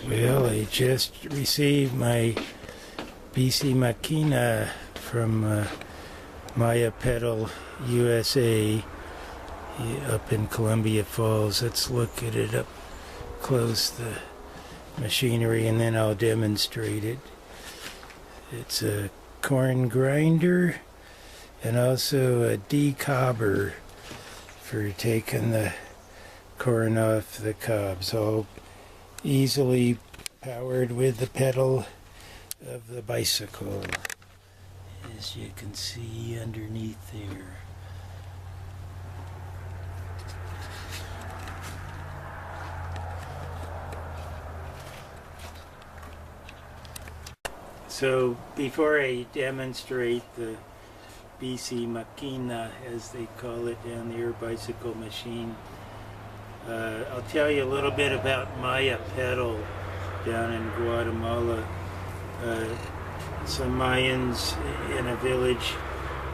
Well, I just received my BC Machina from MayaPedal USA up in Columbia Falls. Let's look at it up close, the machinery, and then I'll demonstrate it. It's a corn grinder and also a decobber for taking the corn off the cobs, all easily powered with the pedal of the bicycle, as you can see underneath there. So before I demonstrate the BC Machina, as they call it down there, bicycle machine, I'll tell you a little bit about MayaPedal down in Guatemala. Some Mayans in a village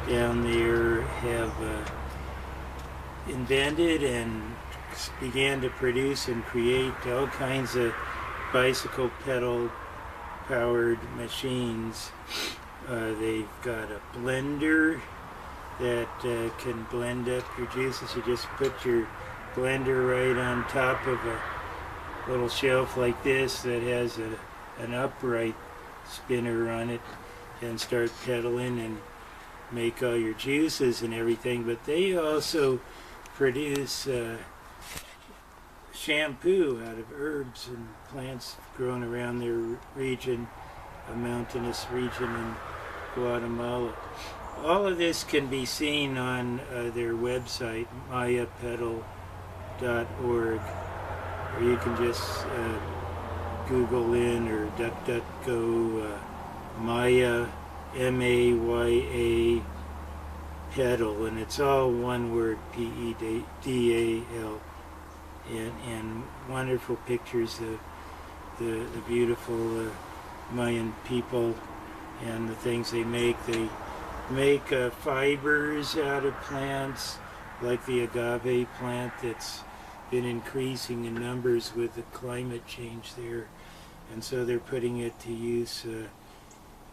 down there have invented and began to produce and create all kinds of bicycle pedal powered machines. They've got a blender that can blend up your juices. You just put your blender right on top of a little shelf like this that has an upright spinner on it, and start pedaling and make all your juices and everything. But they also produce shampoo out of herbs and plants grown around their region, a mountainous region in Guatemala. All of this can be seen on their website, MayaPedal.org, or you can just Google in or DuckDuckGo Maya, M-A-Y-A, pedal, and it's all one word, P-E-D-A-L, and wonderful pictures of the beautiful Mayan people and the things they make. They make fibers out of plants, like the agave plant that's been increasing in numbers with the climate change there, and so they're putting it to use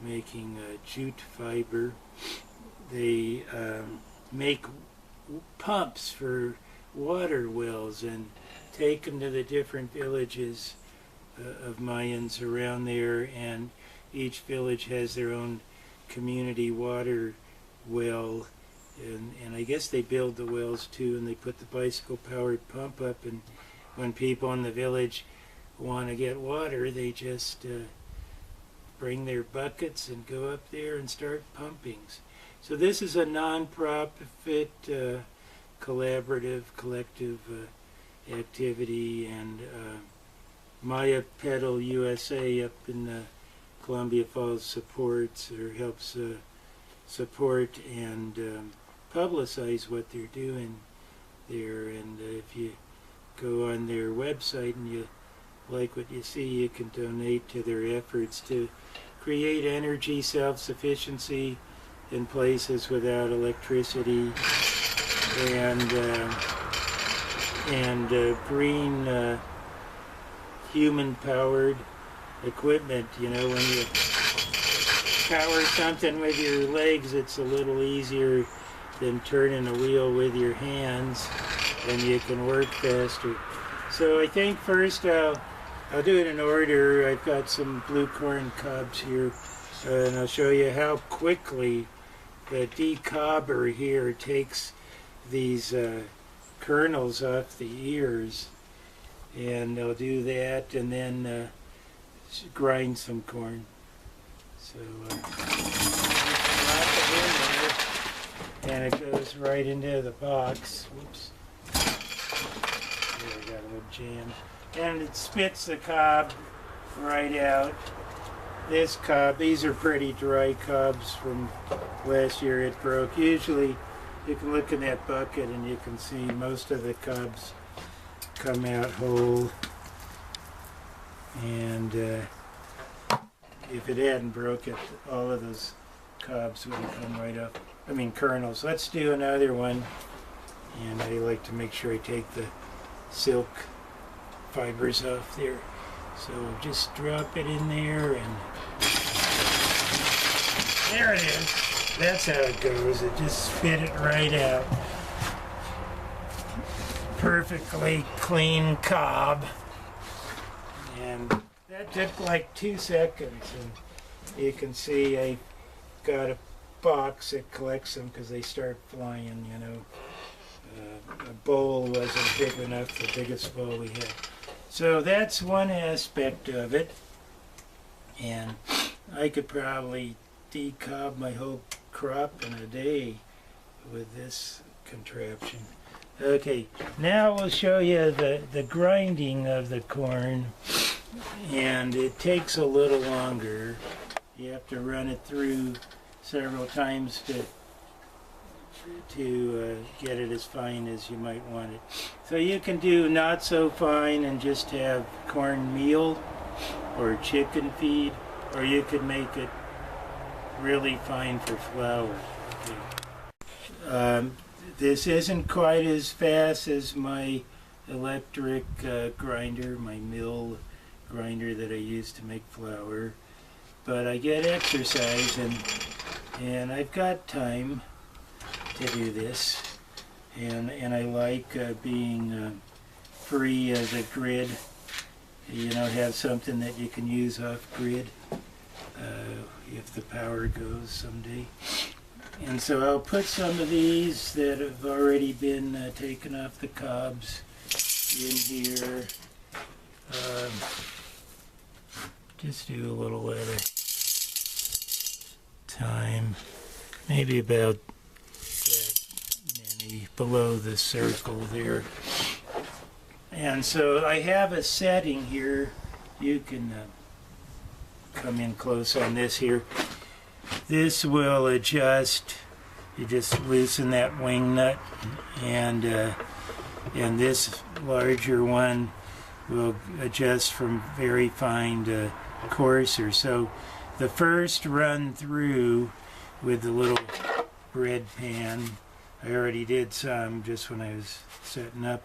making jute fiber. They make pumps for water wells and take them to the different villages of Mayans around there, and each village has their own community water well, and I guess they build the wells too, and they put the bicycle powered pump up, and when people in the village want to get water, they just bring their buckets and go up there and start pumping. So this is a non-profit collaborative collective activity, and MayaPedal USA up in Columbia Falls supports or helps support and publicize what they're doing there. And if you go on their website and you like what you see, you can donate to their efforts to create energy self-sufficiency in places without electricity, and green human-powered equipment. You know, when you power something with your legs, it's a little easier than turning a wheel with your hands, and you can work faster. So I think first I'll do it in order. I've got some blue corn cobs here, and I'll show you how quickly the decobber here takes these kernels off the ears, and I'll do that and then grind some corn. So drop it in there, and it goes right into the box. Whoops. There, I got a little jam. And it spits the cob right out. This cob, these are pretty dry cobs from last year. It broke. Usually you can look in that bucket and you can see most of the cobs come out whole. And if it hadn't broke it, all of those cobs would have come right up. I mean kernels. Let's do another one. And I like to make sure I take the silk fibers off there. So just drop it in there, and there it is. That's how it goes. It just spit it right out. Perfectly clean cob. And that took like 2 seconds. And you can see I got a box that collects them because they start flying, you know. A bowl wasn't big enough, the biggest bowl we had. So that's one aspect of it. And I could probably decob my whole crop in a day with this contraption. Okay, now we'll show you the grinding of the corn, and it takes a little longer. You have to run it through several times to get it as fine as you might want it. So you can do not so fine and just have corn meal or chicken feed, or you could make it really fine for flour. Okay. This isn't quite as fast as my electric grinder, my mill grinder that I use to make flour, but I get exercise, and I've got time to do this, and I like being free of the grid. You know, have something that you can use off grid if the power goes someday. And so I'll put some of these that have already been taken off the cobs in here. Just do a little at a time, maybe about that many below the circle there. And so I have a setting here. You can come in close on this here. This will adjust. You just loosen that wing nut, and this larger one will adjust from very fine to coarser. So the first run through with the little bread pan, I already did some just when I was setting up.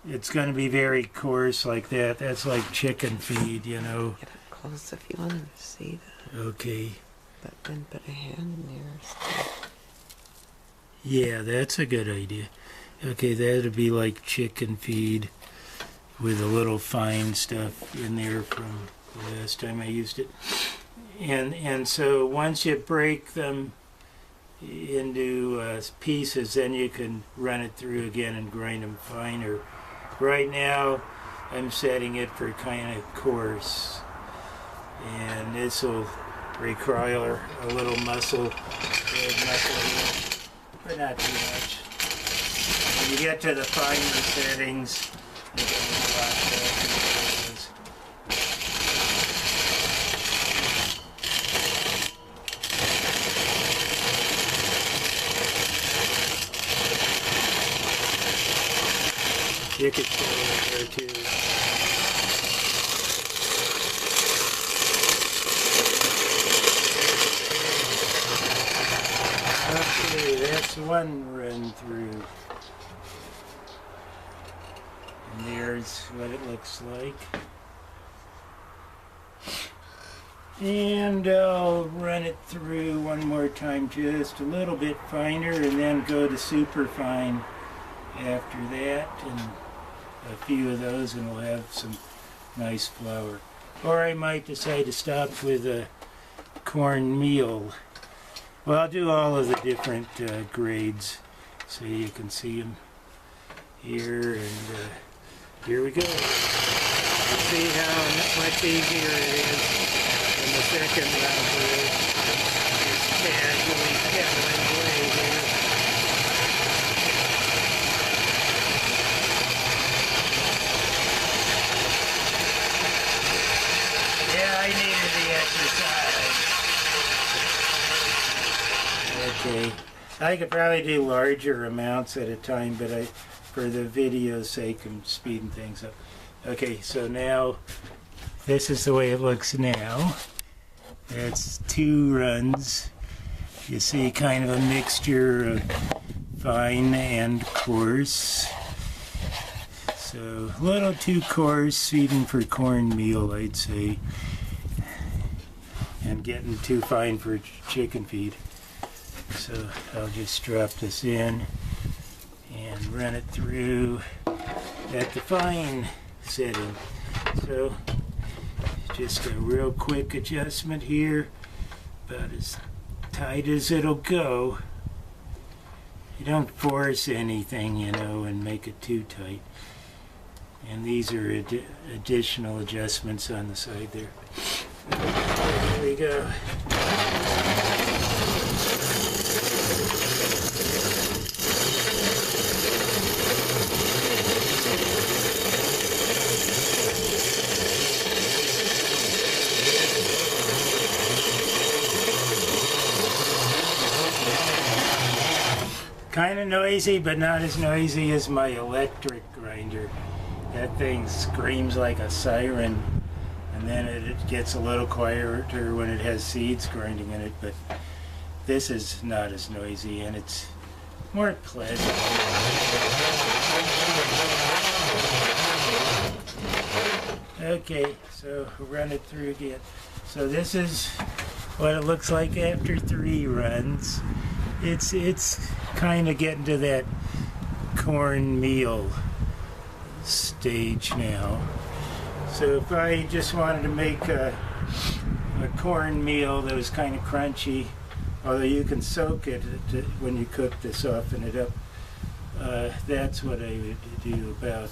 It's going to be very coarse like that. That's like chicken feed, you know. Get up close if you want to see that. Okay. But then put a hand in there. So. Yeah, that's a good idea. Okay, that'd be like chicken feed with a little fine stuff in there from the last time I used it. And so once you break them into pieces, then you can run it through again and grind them finer. Right now, I'm setting it for kind of coarse, and this will require a little muscle, but not too much. When you get to the finer settings, you get a lot faster. You could throw it there too. Okay, that's one run through. And there's what it looks like. And I'll run it through one more time, just a little bit finer, and then go to super fine after that, and a few of those, and we'll have some nice flour. Or I might decide to stop with a corn meal. Well, I'll do all of the different grades so you can see them here, and here we go. You see how much easier it is in the second run through. Just casually pedaling away here. Yeah, I needed the exercise. Okay, I could probably do larger amounts at a time, but for the video's sake, I'm speeding things up. Okay, so now, this is the way it looks now. That's 2 runs. You see kind of a mixture of fine and coarse. So a little too coarse even for cornmeal, I'd say, and getting too fine for chicken feed. So I'll just drop this in and run it through at the fine setting. So just a real quick adjustment here, about as tight as it'll go. You don't force anything, you know, and make it too tight. And these are additional adjustments on the side there. There we go. Kind of noisy, but not as noisy as my electric grinder. That thing screams like a siren, and then it gets a little quieter when it has seeds grinding in it, but this is not as noisy and it's more pleasant. Okay, so we'll run it through again. So this is what it looks like after 3 runs. It's kind of getting to that cornmeal stage now. So if I just wanted to make a cornmeal that was kind of crunchy, although you can soak it when you cook to soften it up, that's what I would do, about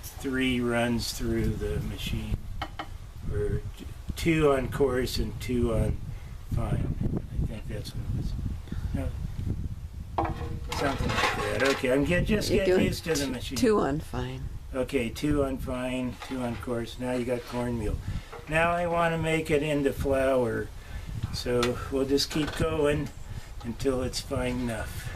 3 runs through the machine, or 2 on coarse and 2 on fine. I think that's what it was. No, something like that. Okay, I'm just getting used to the machine. 2 on fine. Okay, 2 on fine, 2 on coarse. Now you got cornmeal. Now I want to make it into flour, so we'll just keep going until it's fine enough.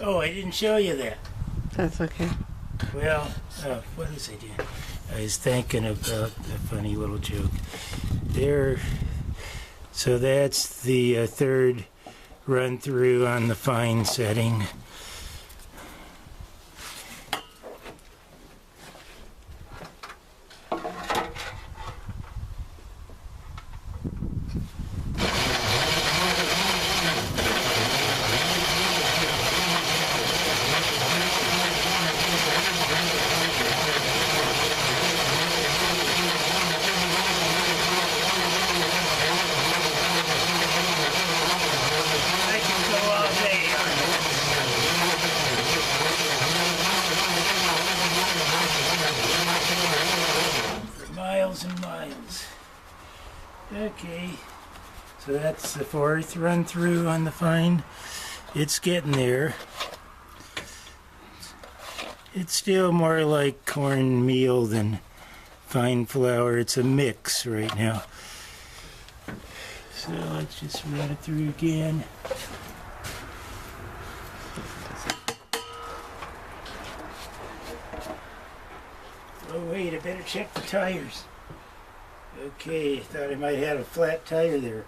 Oh, I didn't show you that. That's okay. Well, what was I doing? I was thinking about a funny little joke. There. So that's the 3rd run through on the fine setting. And miles. Okay, so that's the 4th run through on the fine. It's getting there. It's still more like cornmeal than fine flour. It's a mix right now. So let's just run it through again. Oh wait, I better check the tires. Okay, thought I might have a flat tire there.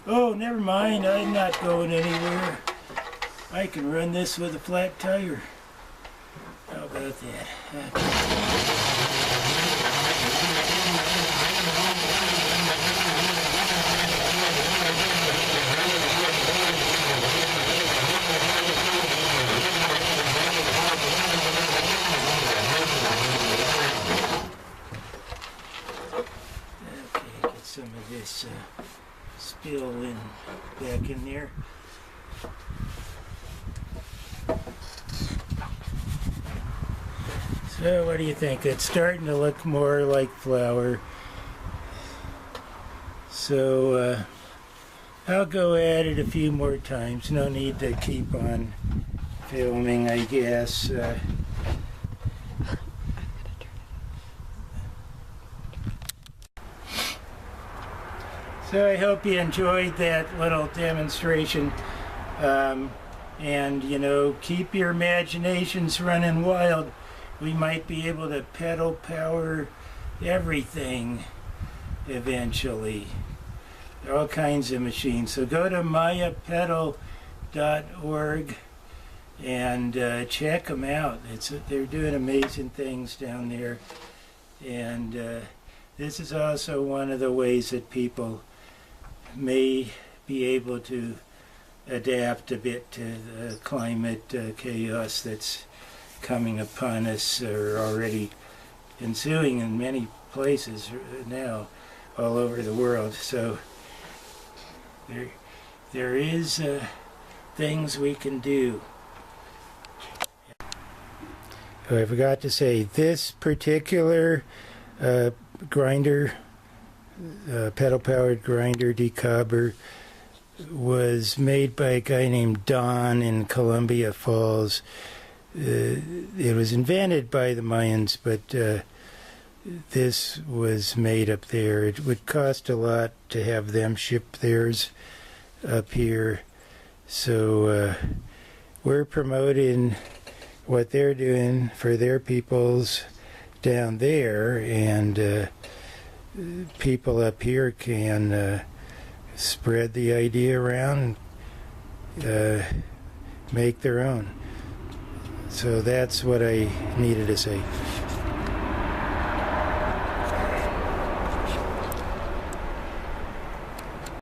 Oh, never mind, I'm not going anywhere. I can run this with a flat tire. How about that? Some of this spill back in there. So what do you think? It's starting to look more like flour. So I'll go at it a few more times. No need to keep on filming, I guess. So I hope you enjoyed that little demonstration. And, you know, keep your imaginations running wild. We might be able to pedal power everything eventually. There are all kinds of machines. So go to MayaPedal.org and check them out. They're doing amazing things down there. And this is also one of the ways that people may be able to adapt a bit to the climate chaos that's coming upon us, or already ensuing in many places now all over the world. So there is things we can do. Oh, I forgot to say, this particular grinder, pedal-powered grinder decobber, was made by a guy named Don in Columbia Falls. It was invented by the Mayans, but this was made up there. It would cost a lot to have them ship theirs up here. So we're promoting what they're doing for their peoples down there, and people up here can spread the idea around, make their own. So that's what I needed to say.